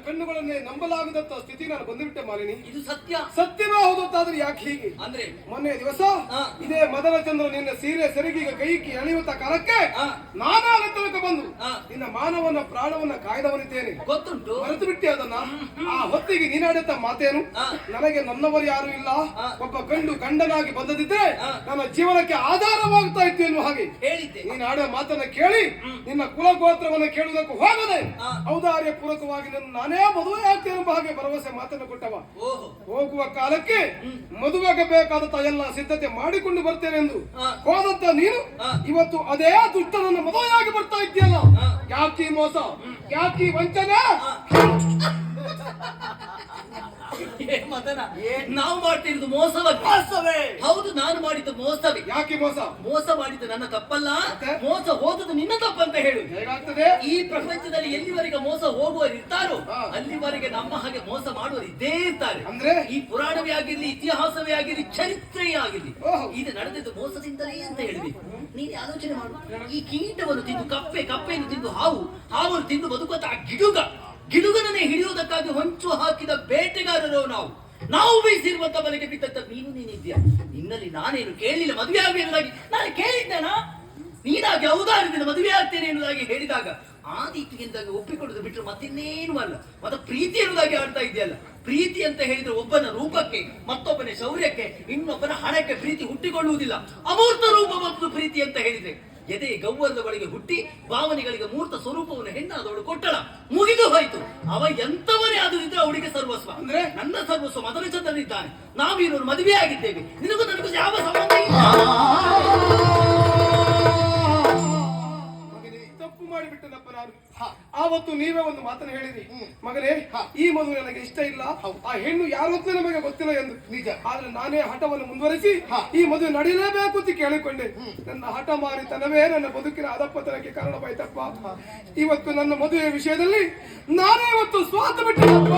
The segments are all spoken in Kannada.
ಕಣ್ಣುಗಳನ್ನೇ ನಂಬಲಾಗದಂತ ಸ್ಥಿತಿ ನಾನು ಬಂದುಬಿಟ್ಟೆ ಮಾಲಿನಿ. ಇದು ಸತ್ಯ. ಸತ್ಯವೇ ಹೌದಾದ್ರೆ ಯಾಕೆ ಹೀಗೆ ಅಂದ್ರೆ ಮೊನ್ನೆ ದಿವಸ ಇದೇ ಮದನ ಚಂದ್ರ ನಿನ್ನ ಸೀರೆ ಸೆರಗಿಗೆ ಕೈಕಿ ಅಣಿಯುತ್ತ ಕಾಲಕ್ಕೆ ನಾನಾಗ ತನಕ ಬಂದು ನಿನ್ನ ಮಾನವನ ಪ್ರಾಣವನ್ನ ಕಾಯ್ದವನಿದ್ದೇನೆ. ಗೊತ್ತುಂಟು. ಮರೆತು ಬಿಟ್ಟೆ ಅದನ್ನ. ಆ ಹೊತ್ತಿಗೆ ನೀನಾಡುತ್ತ ಮಾತೇನು, ನನಗೆ ನನ್ನವರು ಯಾರು ಇಲ್ಲ, ಒಬ್ಬ ಗಂಡನಾಗಿ ಬಂದದಿದ್ರೆ ನನ್ನ ಜೀವನಕ್ಕೆ ಆಧಾರವಾಗ್ತಾ ಇತ್ತು ಎನ್ನುವ ಹಾಗೆ ಹೇಳಿದ್ದೆ. ನೀನು ಆಡುವ ಮಾತನ್ನ ಕೇಳಿ ನಿನ್ನ ಕುಲಗೋತ್ರವನ್ನ ಕೇಳುವುದಕ್ಕೂ ಹೋಗದೆ ಔದಾರ್ಯ ಪೂರ್ವಕವಾಗಿ ನಾನೇ ಮದುವೆ ಆಗ್ತೇನೆ ಎಂಬ ಹಾಗೆ ಭರವಸೆ ಮಾತನ್ನು ಕೊಟ್ಟವ. ಹೋಗುವ ಕಾಲಕ್ಕೆ ಮದುವೆಗೆ ಬೇಕಾದಂತ ಎಲ್ಲ ಸಿದ್ಧತೆ ಮಾಡಿಕೊಂಡು ಬರ್ತೇನೆ ಎಂದು ಹೋದಂತ ನೀನು ಇವತ್ತು ಅದೇ ದುಷ್ಟನನ್ನ ಮದುವೆಯಾಗಿ ಬರ್ತಾ ಇದ್ದೀಯಲ್ಲ. ಯಾಕಿ ಮೋಸ, ಯಾಕಿ ವಂಚನೆ? ಮದನ, ನಾವು ಮಾಡ್ತಿರೋದು ಮೋಸವೇ. ಹೌದು, ನಾನು ಮಾಡಿದ್ದು ಮೋಸವೇ. ಯಾಕೆ ಮೋಸ? ಮೋಸ ಮಾಡಿದ್ದು ನನ್ನ ತಪ್ಪಲ್ಲ, ಮೋಸ ಹೋದದ್ದು ನಿನ್ನ ತಪ್ಪಂತ ಹೇಳು. ಹೇಗಾಗ್ತದೆ? ಈ ಪ್ರಪಂಚದಲ್ಲಿ ಎಲ್ಲಿವರೆಗೆ ಮೋಸ ಹೋಗುವರು ಇರ್ತಾರೋ ಅಲ್ಲಿವರೆಗೆ ನಮ್ಮ ಹಾಗೆ ಮೋಸ ಮಾಡುವರು ಇದ್ದೇ ಇರ್ತಾರೆ. ಅಂದ್ರೆ ಈ ಪುರಾಣವೇ ಆಗಿರ್ಲಿ, ಇತಿಹಾಸವೇ ಆಗಿರ್ಲಿ, ಚರಿತ್ರೆಯೇ ಆಗಿರ್ಲಿ, ಇದು ನಡೆದಿದ್ದು ಮೋಸದಿಂದಲೇ ಅಂತ ಹೇಳ್ಬೇಕು. ನೀನು ಆಲೋಚನೆ ಮಾಡು. ಈ ಕೀಟವನ್ನು ತಿಂದು ಕಪ್ಪೆಯನ್ನು ತಿಂದು ಹಾವನ್ನು ತಿಂದು ಬದುಕುವಂತ ಗಿಡುಗನನ್ನೇ ಹಿಡಿಯುವುದಕ್ಕಾಗಿ ಹೊಂಚು ಹಾಕಿದ ಬೇಟೆಗಾರರು ನಾವು ಬಯಸಿರುವಂತ ಬಲೆಗೆ ಬಿದ್ದಂತ ನೀನಿದ್ಯಾ. ನಿನ್ನಲ್ಲಿ ನಾನೇನು ಕೇಳಲಿಲ್ಲ ಮದುವೆ ಆಗಲಿ ಎನ್ನುವುದಾಗಿ ನಾನು ಕೇಳಿದ್ದೇನಾ? ನೀನಾಗಿ ಔದಾರ್ಯದಿಂದ ಮದುವೆ ಆಗ್ತೇನೆ ಎನ್ನುವುದಾಗಿ ಹೇಳಿದಾಗ ಆ ರೀತಿಯಿಂದಾಗಿ ಒಪ್ಪಿಕೊಳ್ಳೋದು ಬಿಟ್ಟರು ಮತ್ತಿನ್ನೇನು ಅಲ್ಲ. ಮತ್ತೆ ಪ್ರೀತಿ ಎನ್ನುವುದಾಗಿ ಆಡ್ತಾ ಇದೆಯಲ್ಲ. ಪ್ರೀತಿ ಅಂತ ಹೇಳಿದ್ರೆ ಒಬ್ಬನ ರೂಪಕ್ಕೆ, ಮತ್ತೊಬ್ಬನ ಶೌರ್ಯಕ್ಕೆ, ಇನ್ನೊಬ್ಬನ ಹಣಕ್ಕೆ ಪ್ರೀತಿ ಹುಟ್ಟಿಕೊಳ್ಳುವುದಿಲ್ಲ. ಅಮೂರ್ತ ರೂಪ ಮತ್ತು ಪ್ರೀತಿ ಅಂತ ಹೇಳಿದ್ರೆ ಎದೆ ಗೌವರ್ಧಗಳಿಗೆ ಹುಟ್ಟಿ ಭಾವನೆಗಳಿಗೆ ಮೂರ್ತ ಸ್ವರೂಪವನ್ನು ಹೆಣ್ಣಾದವಳು ಕೊಟ್ಟಳ, ಮುಗಿದು ಹೋಯ್ತು. ಅವ ಎಂತವನೇ ಆದ್ರಿದ್ರೆ ಅವಳಿಗೆ ಸರ್ವಸ್ವ. ಅಂದ್ರೆ ನನ್ನ ಸರ್ವಸ್ವ ಮದನ ಚಂದ್ರನಿದ್ದಾನೆ. ನಾವಿರೋರು ಮದುವೆ ಆಗಿದ್ದೇವೆ. ನಿನಗೂ ನನಗೂ ಯಾವ ಸಂಬಂಧ ಇಲ್ಲ. ತಪ್ಪು ಮಾಡಿಬಿಟ್ಟನಪ್ಪ ನಾನು. ಆವತ್ತು ನೀವೇ ಒಂದು ಮಾತನ್ನು ಹೇಳಿದ್ರಿ, ಮಗನೇ ಈ ಮದುವೆ ನನಗೆ ಇಷ್ಟ ಇಲ್ಲ, ಆ ಹೆಣ್ಣು ಯಾರೊತ್ತೂ ನಮಗೆ ಗೊತ್ತಿಲ್ಲ ಎಂದು. ನಿಜ. ಆದ್ರೆ ನಾನೇ ಹಠವನ್ನು ಮುಂದುವರಿಸಿ ಈ ಮದುವೆ ನಡೀಲೇಬೇಕು ಅಂತ ಕೇಳಿಕೊಂಡೆ. ನನ್ನ ಹಠ ಮಾರಿತನವೇ ನನ್ನ ಬದುಕಿನ ಅಧಪತನಕ್ಕೆ ಕಾರಣವಾಯ್ತಪ್ಪ. ಇವತ್ತು ನನ್ನ ಮದುವೆ ವಿಷಯದಲ್ಲಿ ನಾನೇ ಇವತ್ತು ಸ್ವಾತ ಬಿಟ್ಟನಪ್ಪ.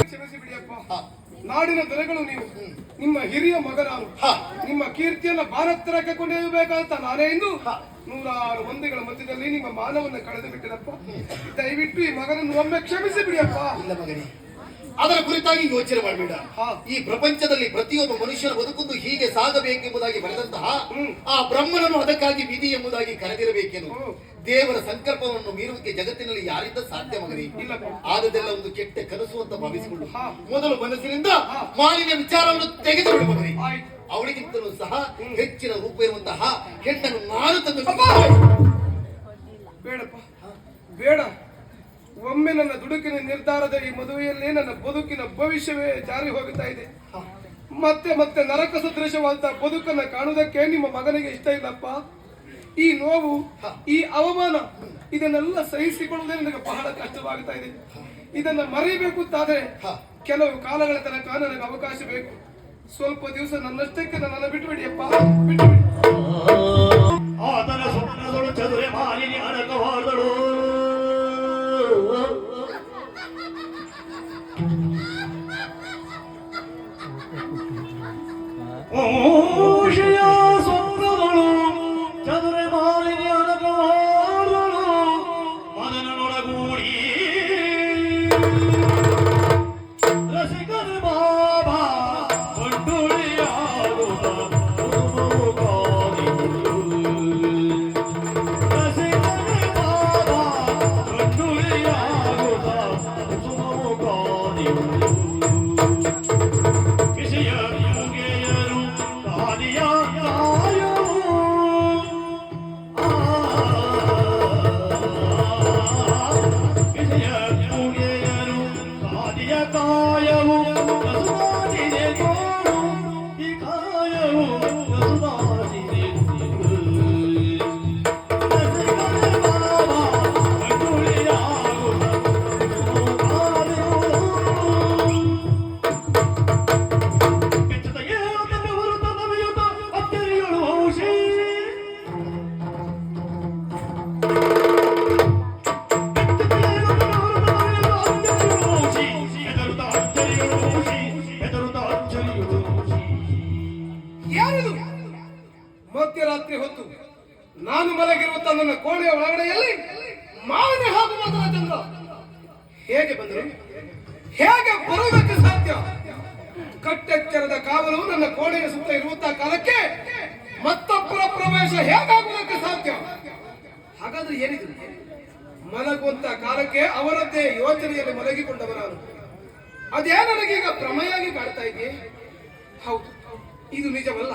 ಕ್ಷಮಿಸಿ ಬಿಡಿಯಪ್ಪ. ನಾಡಿನ ದೊರೆಗಳು ನೀವು, ನಿಮ್ಮ ಹಿರಿಯ ಮಗ ನಾನು. ನಿಮ್ಮ ಕೀರ್ತಿಯನ್ನ ಭಾರತಕ್ಕೆ ಕೊಂಡೊಯ್ಯಬೇಕಾದಂತ ನಾನೇ ಎಂದು ನೂರಾರು ಮಂದಿಗಳ ಮಧ್ಯದಲ್ಲಿ ನಿಮ್ಮ ಮಾನವನ್ನು ಕಳೆದು ಬಿಟ್ಟಿರಪ್ಪ. ದಯವಿಟ್ಟು ಈ ಮಗನನ್ನು ಒಮ್ಮೆ ಕ್ಷಮಿಸಿ ಬಿಡಿಯಪ್ಪ. ಇಲ್ಲ ಮಗನೇ, ಅದರ ಕುರಿತಾಗಿ ಯೋಚನೆ ಮಾಡಬೇಡ. ಈ ಪ್ರಪಂಚದಲ್ಲಿ ಪ್ರತಿಯೊಬ್ಬ ಮನುಷ್ಯನ ಬದುಕುಂದು ಹೀಗೆ ಸಾಗಬೇಕೆಂಬುದಾಗಿ ಬರೆದಂತಹ ಆ ಬ್ರಹ್ಮನನ್ನು ಅದಕ್ಕಾಗಿ ವಿಧಿ ಎಂಬುದಾಗಿ ಕರೆದಿರಬೇಕೆಂದು ದೇವರ ಸಂಕಲ್ಪವನ್ನು ಮೀರುವುದಕ್ಕೆ ಜಗತ್ತಿನಲ್ಲಿ ಯಾರಿಂದ ಸಾಧ್ಯ ಮಗನೇ? ಆದದೆಲ್ಲ ಒಂದು ಕೆಟ್ಟ ಕನಸು ಅಂತ ಭಾವಿಸಿಕೊಂಡು ಮೊದಲು ಮನಸ್ಸಿನಿಂದ ಮಾಲಿನ್ಯ ವಿಚಾರವನ್ನು ತೆಗೆದುಬಿಡು ಮಗನೇ. ಅವಳಿಗಿಂತಲೂ ಸಹ ಹೆಚ್ಚಿನ ರೂಪ ಇರುವಂತಹ ಹೆಣ್ಣನ್ನು ನಾನು ತಂದು. ಬೇಡಪ್ಪ, ಬೇಡ. ಒಮ್ಮೆ ನನ್ನ ದುಡುಕಿನ ನಿರ್ಧಾರದ ಈ ಮದುವೆಯಲ್ಲಿ ನನ್ನ ಬದುಕಿನ ಭವಿಷ್ಯವೇ ಜಾರಿ ಹೋಗುತ್ತಾ ಇದೆ. ಮತ್ತೆ ಮತ್ತೆ ನರಕ ಸದೃಶವಾದ ಬದುಕನ್ನ ಕಾಣುವುದಕ್ಕೆ ನಿಮ್ಮ ಮಗನಿಗೆ ಇಷ್ಟ ಇಲ್ಲಪ್ಪ. ಈ ನೋವು, ಈ ಅವಮಾನ ಇದನ್ನೆಲ್ಲ ಸಹಿಸಿಕೊಳ್ಳುವುದೇ ನನಗೆ ಬಹಳ ಕಷ್ಟವಾಗುತ್ತಾ ಇದೆ. ಇದನ್ನ ಮರೆಯಬೇಕು ಅಂತಾದ್ರೆ ಕೆಲವು ಕಾಲಗಳ ತನಕ ನನಗೆ ಅವಕಾಶ ಬೇಕು. ಸ್ವಲ್ಪ ದಿವಸ ನನ್ನಷ್ಟಕ್ಕೆ ನನ್ನನ್ನು ಬಿಟ್ಟುಬಿಡಿಯಪ್ಪ, ಬಿಟ್ಟುಬಿಡಿ. ಆತನ ಸ್ವಪ್ನದಳು ಚದುರೆ ಮಾಲಿನಿ ಅಡಕವಾದಳು. ಓಷಿಯ ಸ್ವಪ್ನದಳು ಚದುರೆ ಮಾಲಿನಿ ಅಡಕವಾದಳು. ಮದನನೊಳಗೂಡಿ ರಸಿಕನ ಬಾಬಾ ಮಧ್ಯರಾತ್ರಿ ಹೊತ್ತು ನಾನು ಮಲಗಿರುವಂತ ನನ್ನ ಕೋಣೆಯ ಒಳಗಡೆಯಲ್ಲಿ ಮಾವಿನ ಹಾಗೂ ಮೊದಲ ಚಂದ್ರ ಹೇಗೆ ಬಂದರು? ಹೇಗೆ ಬರುವುದಕ್ಕೆ ಸಾಧ್ಯ? ಕಟ್ಟೆಚ್ಚರದ ಕಾವಲು ನನ್ನ ಕೋಣೆಯ ಸುತ್ತ ಇರುವಂತಹ ಕಾಲಕ್ಕೆ ಮತ್ತೊಬ್ಬರ ಪ್ರವೇಶ ಹೇಗಾಗುವುದಕ್ಕೆ ಸಾಧ್ಯ? ಹಾಗಾದ್ರೆ ಏನಿದೆ? ಮಲಗುವಂತ ಕಾಲಕ್ಕೆ ಅವರದ್ದೇ ಯೋಚನೆಯಲ್ಲಿ ಮಲಗಿಕೊಂಡವರಾರು. ಅದೇ ನನಗೀಗ ಭ್ರಮೆಯಾಗಿ ಕಾಡ್ತಾ ಇದೆಯೇ? ಹೌದು, ಇದು ನಿಜವಲ್ಲ,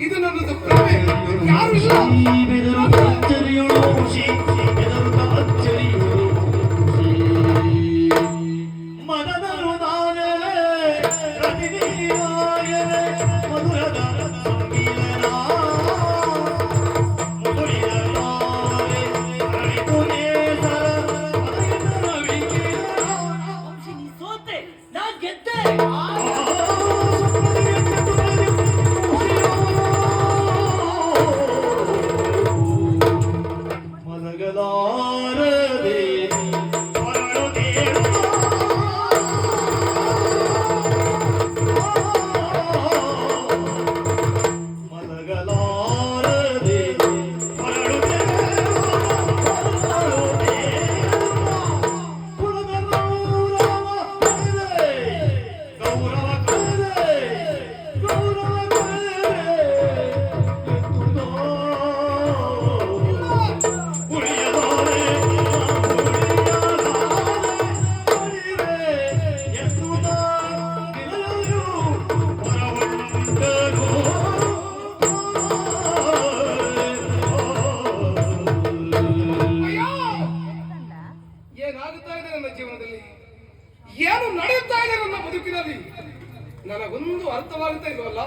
ಇದು ನನ್ನದು ಭ್ರಮೆ. ಯಾರು ಇಲ್ಲ. ನೀ ಸೋತೆ, ನಾನ್ ಗೆದ್ದೆ. ಮಲಗಲಾರದೆ ಮಲಗಲಾರದೆ ಗೌರವ ಏನಾಗುತ್ತಾ ಇದೆ ನನ್ನ ಜೀವನದಲ್ಲಿ? ಏನು ನಡೆಯುತ್ತಾ ಇದೆ ನನ್ನ ಬದುಕಿನಲ್ಲಿ? ನನಗೊಂದು ಅರ್ಥವಾಗುತ್ತಾ ಇಲ್ವಲ್ಲ.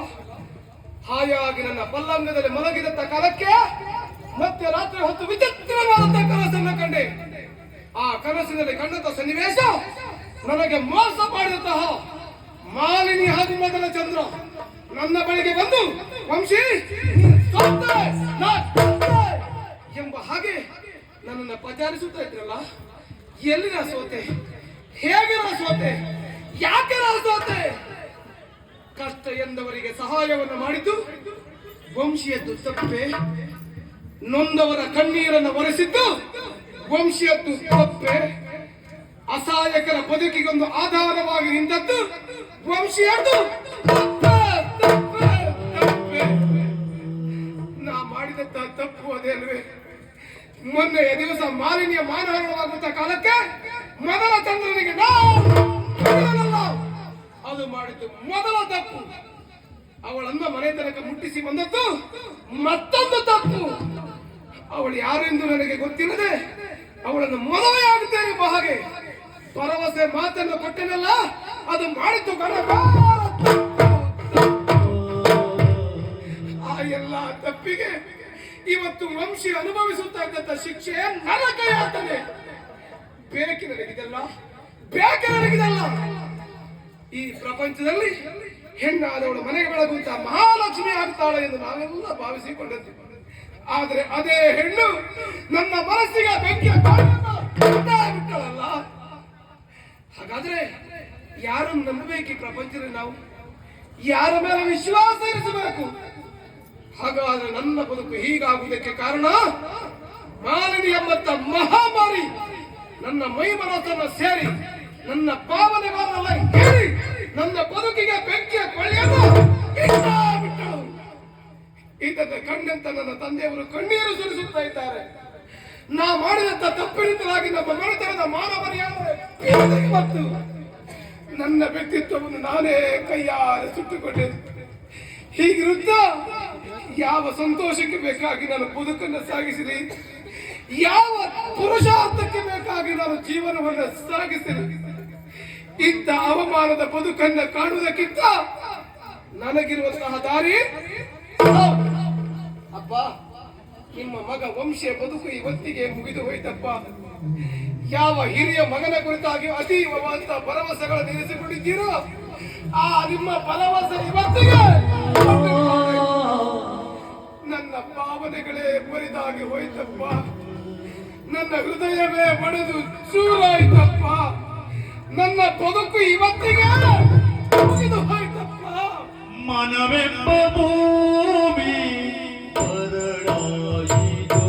ಹಾಯಾಗಿ ನನ್ನ ಪಲ್ಲಂಗದಲ್ಲಿ ಮಲಗಿದಂತ ಕಾಲಕ್ಕೆ ಮತ್ತೆ ರಾತ್ರಿ ಹೊತ್ತು ವಿಚಿತ್ರವಾದಂತ ಕನಸನ್ನು ಕಂಡೆ. ಆ ಕನಸಿನಲ್ಲಿ ಕಂಡಂತ ಸನ್ನಿವೇಶ ನನಗೆ ಮೋಸ ಮಾಡಿದಂತಹ ಮಾಲಿನಿ ಹಾಗೂ ಮೊದಲ ಚಂದ್ರ ನನ್ನ ಬಳಿಗೆ ಬಂದು, ವಂಶಿ ನೀನು ಸೋತೆ, ನಾ ಗೆದ್ದೆ ಎಂಬ ಹಾಗೆ ನನ್ನನ್ನು ಪಚಾರಿಸುತ್ತಾ ಇದ್ರಲ್ಲ. ಎಲ್ಲಿ ನಾ ಸೋತೆ? ಹೇಗೆ ನಾ ಸೋತೆ? ಯಾಕೆ ನಾ ಸೋತೆ? ಕಷ್ಟ ಎಂದವರಿಗೆ ಸಹಾಯವನ್ನು ಮಾಡಿದ್ದು ವಂಶಿಯದ್ದು ತಪ್ಪೆ. ನೊಂದವರ ಕಣ್ಣೀರನ್ನು ಒರೆಸಿದ್ದು ವಂಶಿಯದ್ದು ತಪ್ಪೆ. ಅಸಹಾಯಕರ ಬದುಕಿಗೊಂದು ಆಧಾರವಾಗಿ ನಿಂತದ್ದು ವಂಶಿಯದ್ದು ತಪ್ಪೆ, ತಪ್ಪೆ, ತಪ್ಪೆ. ನಾ ಮಾಡಿದಂತಹ ತಪ್ಪು ಅದೇ ಅಲ್ವೇ? ಮೊನ್ನೆಯ ದಿವಸ ಮಾಲಿನ್ಯ ಮಾನಹರಣವಾಗುವಂತ ಕಾಲಕ್ಕೆ ಮೊದಲ ಚಂದ್ರನಿಗೆ ನಾವು ಅದು ಮಾಡಿದ್ದು ಮೊದಲ ತಪ್ಪು. ಅವಳನ್ನ ಮನೆ ತನಕ ಮುಟ್ಟಿಸಿ ಬಂದದ್ದು ಮತ್ತೊಂದು ತಪ್ಪು. ಅವಳು ಯಾರೆಂದು ನನಗೆ ಗೊತ್ತಿಲ್ಲದೆ ಅವಳನ್ನು ಮದುವೆಯಾಗುತ್ತೇನೆ ಎಂಬ ಹಾಗೆ ಭರವಸೆ ಮಾತನ್ನು ಕೊಟ್ಟನಲ್ಲ, ಅದು ಮಾಡಿದ್ದು ಆ ಎಲ್ಲ ತಪ್ಪಿಗೆ ಇವತ್ತು ವಂಶಿ ಅನುಭವಿಸುತ್ತಾ ಇದ್ದಂತ ಶಿಕ್ಷೆ ನರಕ ಯಾತನೆ. ಬೇಕೆ ನನಗಿದಲ್ಲ, ಬೇಕೆ ನನಗಿದಲ್ಲ. ಈ ಪ್ರಪಂಚದಲ್ಲಿ ಹೆಣ್ಣಾದವಳು ಮನೆಗೆ ಬೆಳಗುವಂತ ಮಹಾಲಕ್ಷ್ಮಿ ಆಗ್ತಾಳೆ ಎಂದು ನಾವೆಲ್ಲ ಭಾವಿಸಿಕೊಂಡದ್ದು. ಆದರೆ ಅದೇ ಹೆಣ್ಣು ನನ್ನ ಮನಸ್ಸಿಗೆ ಬೆಂಕಿಯ ಬಿಟ್ಟಳಲ್ಲ. ಹಾಗಾದ್ರೆ ಯಾರನ್ನು ನಂಬಬೇಕು ಈ ಪ್ರಪಂಚದಲ್ಲಿ? ನಾವು ಯಾರ ಮೇಲೆ ವಿಶ್ವಾಸ ಇರಿಸಬೇಕು? ಹಾಗಾದ್ರೆ ನನ್ನ ಬದುಕು ಹೀಗಾಗುವುದಕ್ಕೆ ಕಾರಣ ಮಾಲಿನಿ ಎಂಬಂತ ಮಹಾಮಾರಿ ನನ್ನ ಮೈ ಮನಸ್ಸನ್ನು ಸೇರಿ ನನ್ನ ಭಾವನೆಗಳನ್ನೆಲ್ಲ ಹೇರಿ ನನ್ನ ಬದುಕಿಗೆ ಬೆಂಕಿಯ ಕೊಳ್ಳಿಯನ್ನು ಬಿಟ್ಟಳು. ಇದನ್ನು ಕಂಡಂತ ನನ್ನ ತಂದೆಯವರು ಕಣ್ಣೀರು ಸುರಿಸುತ್ತಾ ಇದ್ದಾರೆ. ನಾ ಮಾಡಿದಂತ ತಪ್ಪಿನಿಂದಲಾಗಿ ನಮ್ಮ ಮನೆತನದ ಮಾನವರಿಯಾದರೆ ಮತ್ತು ನನ್ನ ವ್ಯಕ್ತಿತ್ವವನ್ನು ನಾನೇ ಕೈಯಾರೆ ಸುಟ್ಟುಕೊಂಡೆ. ಹೀಗಿರುತ್ತಾ ಯಾವ ಸಂತೋಷಕ್ಕೆ ಬೇಕಾಗಿ ನಾನು ಬದುಕನ್ನು ಸಾಗಿಸಿದೆ, ಯಾವ ಪುರುಷಾರ್ಥಕ್ಕೆ ಬೇಕಾಗಿ ನಾನು ಜೀವನವನ್ನು ಸಾಗಿಸಿದೆ, ಇಂಥ ಅವಮಾನದ ಬದುಕನ್ನ ಕಾಣುವುದಕ್ಕಿಂತ ನನಗಿರುವಂತಹ ದಾರಿ ಅಪ್ಪ, ನಿಮ್ಮ ಮಗ ವಂಶೀಯ ಬದುಕು ಇವತ್ತಿಗೆ ಮುಗಿದು ಹೋಯ್ತಪ್ಪ. ಯಾವ ಹಿರಿಯ ಮಗನ ಕುರಿತಾಗಿ ಅತೀವವಾದ ಭರವಸೆಗಳನ್ನು ಇರಿಸಿಕೊಂಡಿದ್ದೀರೋ ಆ ನಿಮ್ಮ ಭರವಸೆ ಇವತ್ತಿಗೆ ನನ್ನ ಭಾವನೆಗಳೇ ಬರಿದಾಗಿ ಹೋಯ್ತಪ್ಪ. ನನ್ನ ಹೃದಯವೇ ಒಡೆದು ಚೂರಾಯ್ತಪ್ಪ. ನನ್ನ ಬದುಕು ಇವತ್ತಿಗೆ ಮುಗಿದು ಹೋಯ್ತಪ್ಪ. ಮನವೆಂಬ ಭೂಮಿ ಬರಡಾಯಿತು.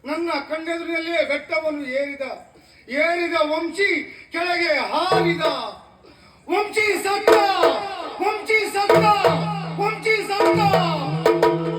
ನನ್ನ ಕಣ್ಣೆದುರಿನಲ್ಲೇ ಬೆಟ್ಟವನ್ನು ಏರಿದ ವಂಶಿ ಕೆಳಗೆ ಹಾರಿದ